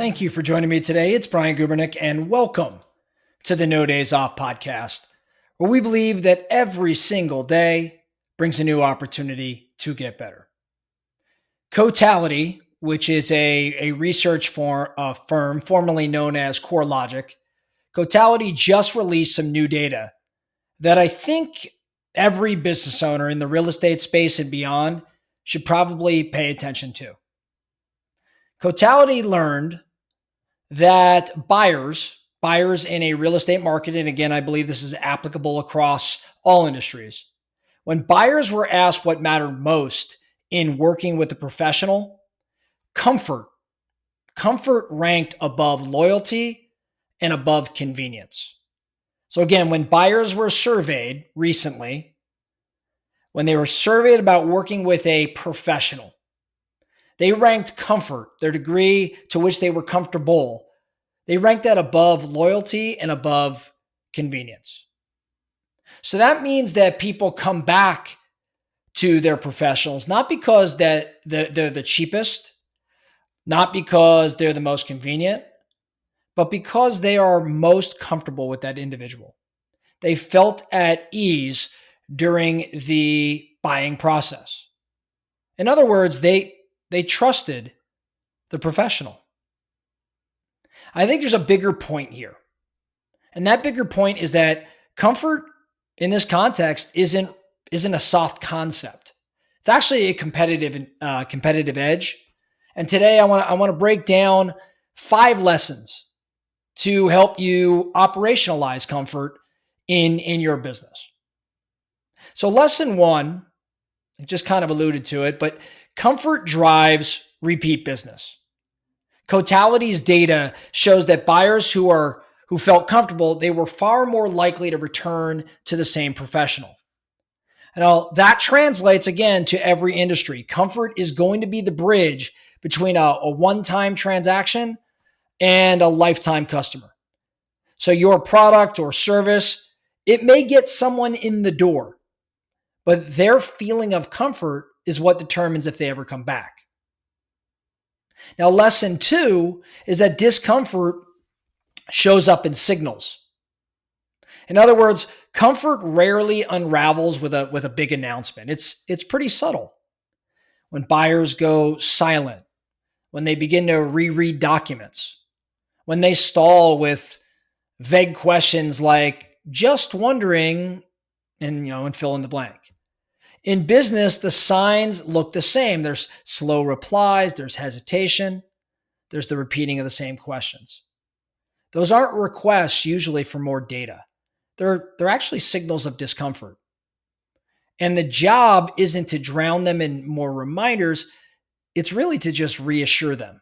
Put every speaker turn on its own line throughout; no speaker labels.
Thank you for joining me today. It's Brian Gubernick, and welcome to the No Days Off podcast, where we believe that every single day brings a new opportunity to get better. Cotality, which is a research firm formerly known as CoreLogic, Cotality just released some new data that I think every business owner in the real estate space and beyond should probably pay attention to. Cotality learned that buyers in a real estate market, and again, I believe this is applicable across all industries, when buyers were asked what mattered most in working with a professional, comfort. Comfort ranked above loyalty and above convenience. So again, when buyers were surveyed recently, when they were surveyed about working with a professional, they ranked comfort, their degree to which they were comfortable. They ranked that above loyalty and above convenience. So that means that people come back to their professionals, not because they're the cheapest, not because they're the most convenient, but because they are most comfortable with that individual. They felt at ease during the buying process. In other words, they trusted the professional. I think there's a bigger point here. And that bigger point is that comfort in this context isn't a soft concept. It's actually a competitive edge. And today I want to break down 5 lessons to help you operationalize comfort in your business. So lesson 1, I just kind of alluded to it, but comfort drives repeat business. Cotality's data shows that buyers who felt comfortable, they were far more likely to return to the same professional. Now, that translates again to every industry. Comfort is going to be the bridge between a one-time transaction and a lifetime customer. So your product or service, it may get someone in the door, but their feeling of comfort is what determines if they ever come back. Now, lesson 2 is that discomfort shows up in signals. In other words, comfort rarely unravels with a big announcement. It's pretty subtle. When buyers go silent, when they begin to reread documents, when they stall with vague questions like "just wondering," and fill in the blank. In business, the signs look the same. There's slow replies, there's hesitation, there's the repeating of the same questions. Those aren't requests usually for more data. They're actually signals of discomfort. And the job isn't to drown them in more reminders, it's really to just reassure them.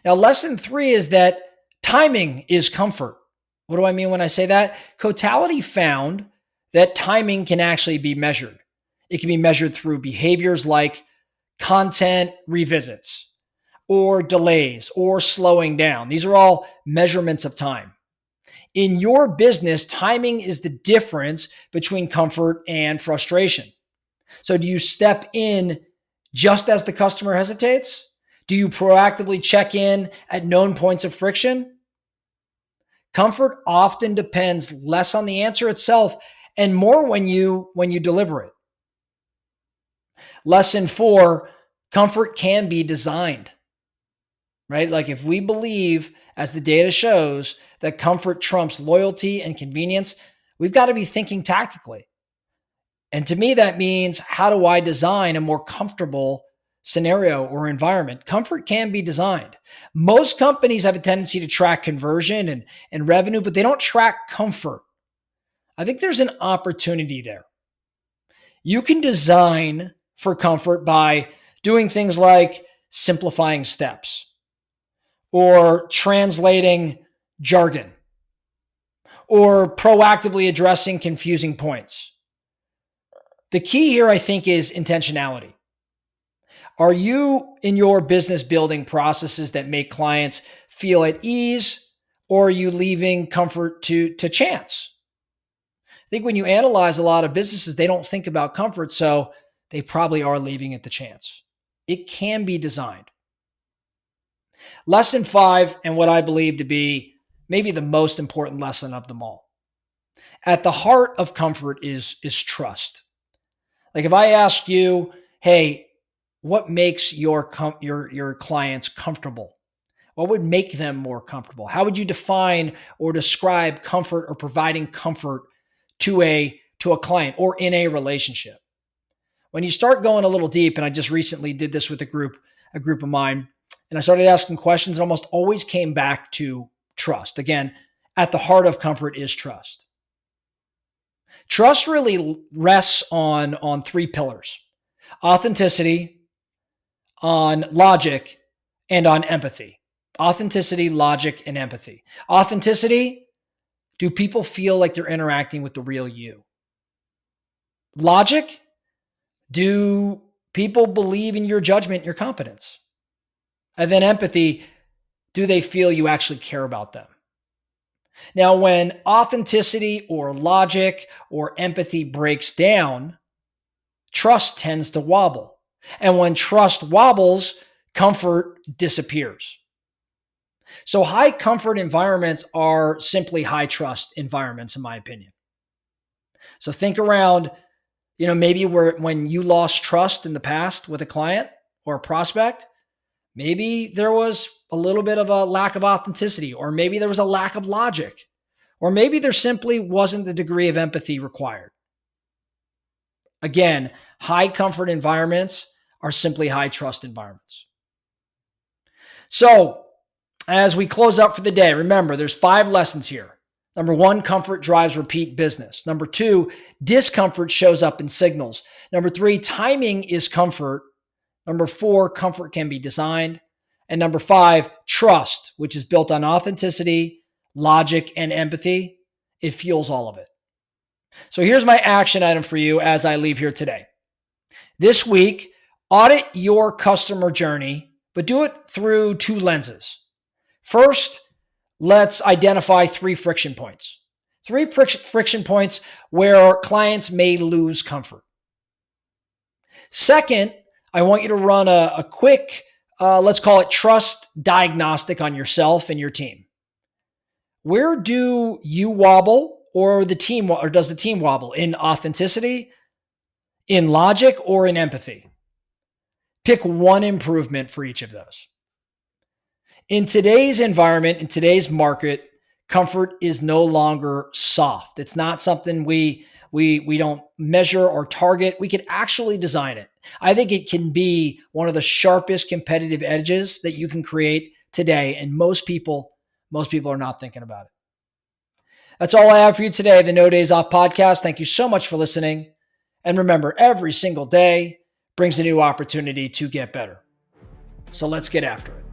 Now, lesson 3 is that timing is comfort. What do I mean when I say that? Cotality found that timing can actually be measured. It can be measured through behaviors like content revisits or delays or slowing down. These are all measurements of time. In your business, timing is the difference between comfort and frustration. So do you step in just as the customer hesitates? Do you proactively check in at known points of friction? Comfort often depends less on the answer itself and more when you deliver it. Lesson 4, comfort can be designed, right? Like if we believe, as the data shows, that comfort trumps loyalty and convenience, we've got to be thinking tactically. And to me, that means, how do I design a more comfortable scenario or environment? Comfort can be designed. Most companies have a tendency to track conversion and revenue, but they don't track comfort. I think there's an opportunity there. You can design for comfort by doing things like simplifying steps or translating jargon or proactively addressing confusing points. The key here, I think, is intentionality. Are you in your business building processes that make clients feel at ease, or are you leaving comfort to chance? I think when you analyze a lot of businesses, they don't think about comfort, so they probably are leaving it to chance. It can be designed. Lesson 5, and what I believe to be maybe the most important lesson of them all. At the heart of comfort is trust. Like if I ask you, hey, what makes your clients comfortable? What would make them more comfortable? How would you define or describe comfort or providing comfort to a client or in a relationship? When you start going a little deep, and I just recently did this with a group of mine, and I started asking questions, it almost always came back to trust. Again, at the heart of comfort is trust. Trust really rests on three pillars: authenticity, on logic, and on empathy. Authenticity, logic, and empathy. Authenticity: do people feel like they're interacting with the real you? Logic: do people believe in your judgment, your competence? And then empathy: do they feel you actually care about them? Now, when authenticity or logic or empathy breaks down, trust tends to wobble. And when trust wobbles, comfort disappears. So, high comfort environments are simply high trust environments, in my opinion. So, think around, maybe when you lost trust in the past with a client or a prospect, maybe there was a little bit of a lack of authenticity, or maybe there was a lack of logic, or maybe there simply wasn't the degree of empathy required. Again, high comfort environments are simply high trust environments. So, as we close up for the day, remember there's 5 lessons here. Number 1, comfort drives repeat business. Number 2, discomfort shows up in signals. Number 3, timing is comfort. Number 4, comfort can be designed. And number 5, trust, which is built on authenticity, logic, and empathy. It fuels all of it. So here's my action item for you as I leave here today. This week, audit your customer journey, but do it through 2 lenses. First, let's identify 3 friction points. 3 friction points where clients may lose comfort. Second, I want you to run a quick, let's call it trust diagnostic on yourself and your team. Where do you wobble, or does the team wobble? In authenticity, in logic, or in empathy? Pick one improvement for each of those. In today's environment, in today's market, comfort is no longer soft. It's not something we don't measure or target. We can actually design it. I think it can be one of the sharpest competitive edges that you can create today, and most people are not thinking about it. That's all I have for you today, the No Days Off podcast. Thank you so much for listening. And remember, every single day brings a new opportunity to get better. So let's get after it.